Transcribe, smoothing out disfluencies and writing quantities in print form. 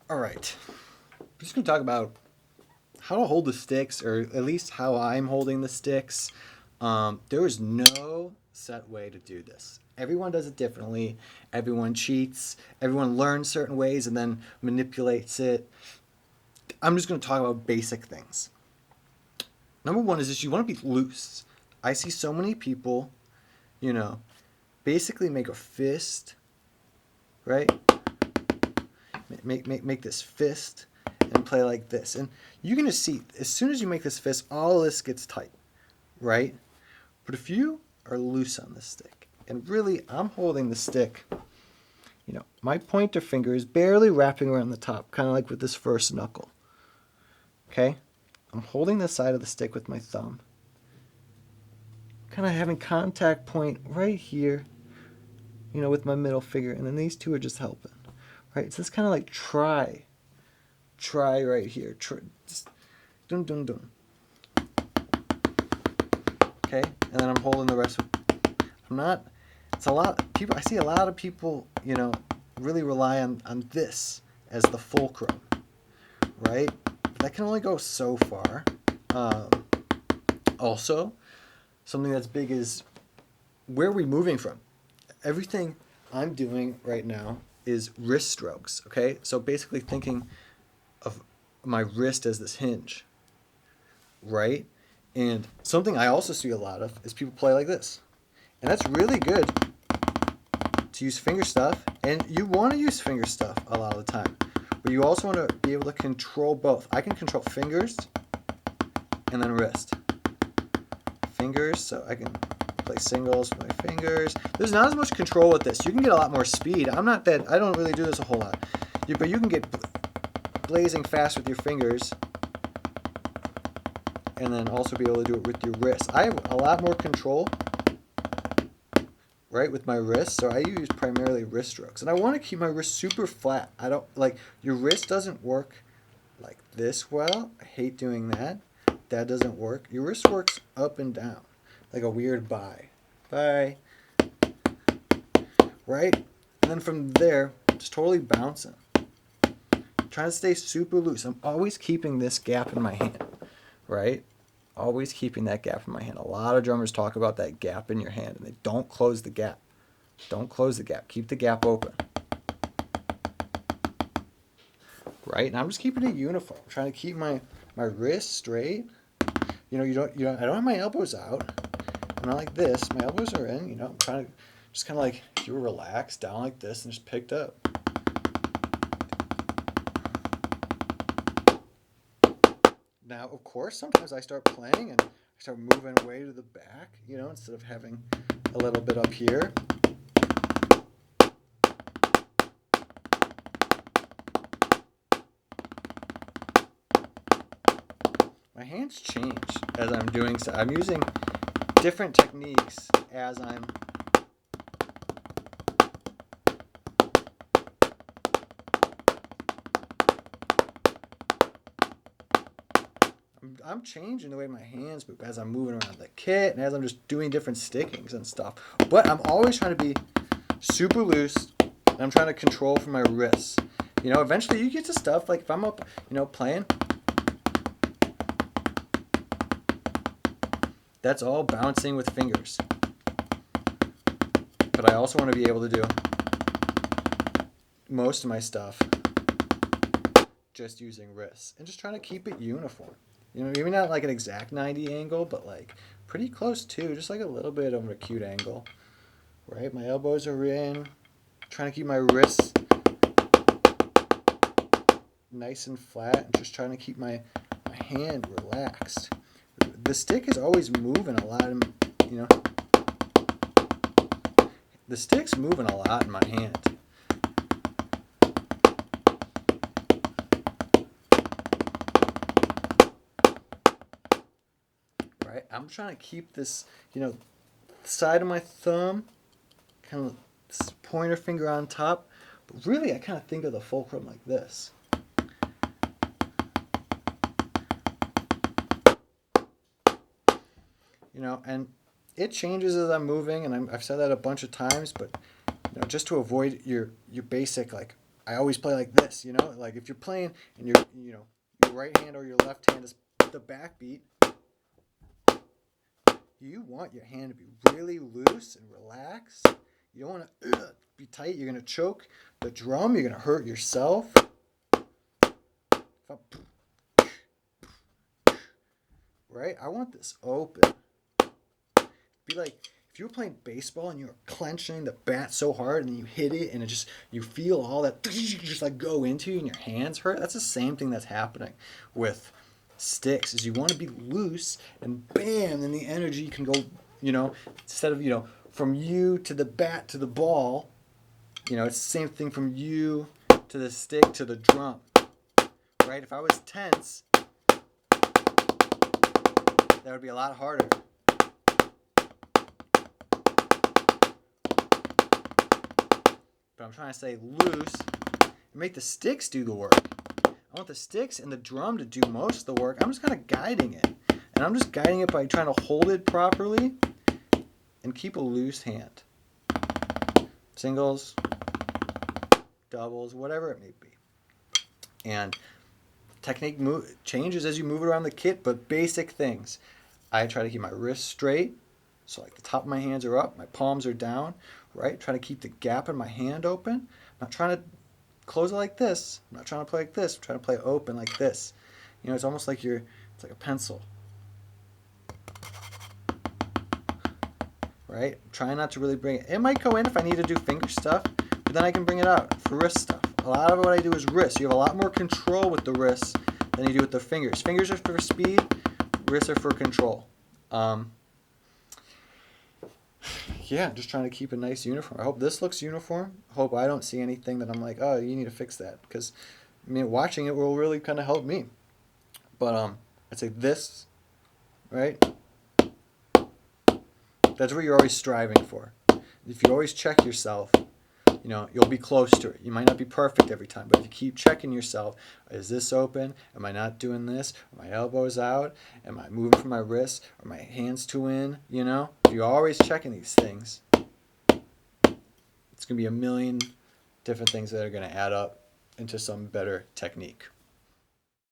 All right. I'm just going to talk about how to hold the sticks, or at least how I'm holding the sticks. There is no set way to do this. Everyone does it differently. Everyone cheats. Everyone learns certain ways and then manipulates it. I'm just going to talk about basic things. Number one is just you want to be loose. I see so many people, you know, basically make a fist, right? Make this fist and play like this. And you're going to see, as soon as you make this fist, all this gets tight, right? But if you are loose on the stick, and really I'm holding the stick, my pointer finger is barely wrapping around the top, kind of like with this first knuckle. Okay? I'm holding the side of the stick with my thumb, kind of having contact point right here, with my middle finger, and then these two are just helping, right? So it's kind of like try right here, just dun dun dun. Okay, and then I'm holding the rest. I'm not. It's a lot. People. I see a lot of people, really rely on this as the fulcrum, right? But that can only go so far. Also, something that's big is where are we moving from? Everything I'm doing right now is wrist strokes. Okay, so basically thinking of my wrist as this hinge, right? And something I also see a lot of is people play like this. And that's really good to use finger stuff. And you want to use finger stuff a lot of the time. But you also want to be able to control both. I can control fingers and then wrist. Fingers, so I can play singles with my fingers. There's not as much control with this. You can get a lot more speed. I don't really do this a whole lot. But you can get blazing fast with your fingers and then also be able to do it with your wrist. I have a lot more control, right, with my wrist, so I use primarily wrist strokes. And I want to keep my wrist super flat. I don't, your wrist doesn't work like this well. I hate doing that. That doesn't work. Your wrist works up and down, like a weird bye. Bye. Right? And then from there, just totally bouncing. Trying to stay super loose. I'm always keeping this gap in my hand. Right? Always keeping that gap in my hand. A lot of drummers talk about that gap in your hand, and they don't close the gap. Don't close the gap. Keep the gap open. Right? And I'm just keeping it uniform. I'm trying to keep my wrist straight. I don't have my elbows out. I'm not like this. My elbows are in. I'm trying to just kind of like if you were relaxed down like this and just picked up. Now, of course, sometimes I start playing and I start moving way to the back, instead of having a little bit up here. My hands change as I'm doing so. I'm using different techniques as I'm changing the way my hands move as I'm moving around the kit and as I'm just doing different stickings and stuff. But I'm always trying to be super loose and I'm trying to control from my wrists. Eventually you get to stuff like if I'm up, playing, that's all bouncing with fingers. But I also want to be able to do most of my stuff just using wrists and just trying to keep it uniform. Maybe not like an exact 90 angle, but like pretty close too, just like a little bit of an acute angle. Right? My elbows are in. Trying to keep my wrists nice and flat and just trying to keep my hand relaxed. The stick is always moving a lot, the stick's moving a lot in my hand. Right? I'm trying to keep this, side of my thumb, kind of pointer finger on top. But really, I kind of think of the fulcrum like this. And it changes as I'm moving, and I've said that a bunch of times, but just to avoid your basic like I always play like this, you know? Like if you're playing and your right hand or your left hand is the backbeat, you want your hand to be really loose and relaxed. You don't want to be tight. You're going to choke the drum. You're going to hurt yourself. Right? I want this open. Be like if you were playing baseball and you were clenching the bat so hard and then you hit it and it just you feel all that just like go into you and your hands hurt. That's the same thing that's happening with sticks. Is you want to be loose and bam, then the energy can go. Instead of from you to the bat to the ball. It's the same thing from you to the stick to the drum. Right? If I was tense, that would be a lot harder. But I'm trying to say loose and make the sticks do the work. I want the sticks and the drum to do most of the work. I'm just kind of guiding it. And I'm just guiding it by trying to hold it properly and keep a loose hand. Singles, doubles, whatever it may be. And technique changes as you move it around the kit, but basic things. I try to keep my wrists straight, so like the top of my hands are up, my palms are down, right? Try to keep the gap in my hand open. I'm not trying to close it like this. I'm not trying to play like this. I'm trying to play open like this. It's almost like it's like a pencil. Right? Trying not to really bring it. It might go in if I need to do finger stuff, but then I can bring it out for wrist stuff. A lot of what I do is wrist. You have a lot more control with the wrists than you do with the fingers. Fingers are for speed, wrists are for control. Yeah, just trying to keep a nice uniform. I hope this looks uniform. I hope I don't see anything that I'm like, oh, you need to fix that. Because, watching it will really kind of help me. But I'd say this, right? That's what you're always striving for. If you always check yourself, you'll be close to it. You might not be perfect every time, but if you keep checking yourself, is this open? Am I not doing this? Are my elbows out? Am I moving from my wrists? Are my hands too in? If you're always checking these things, it's going to be a million different things that are going to add up into some better technique.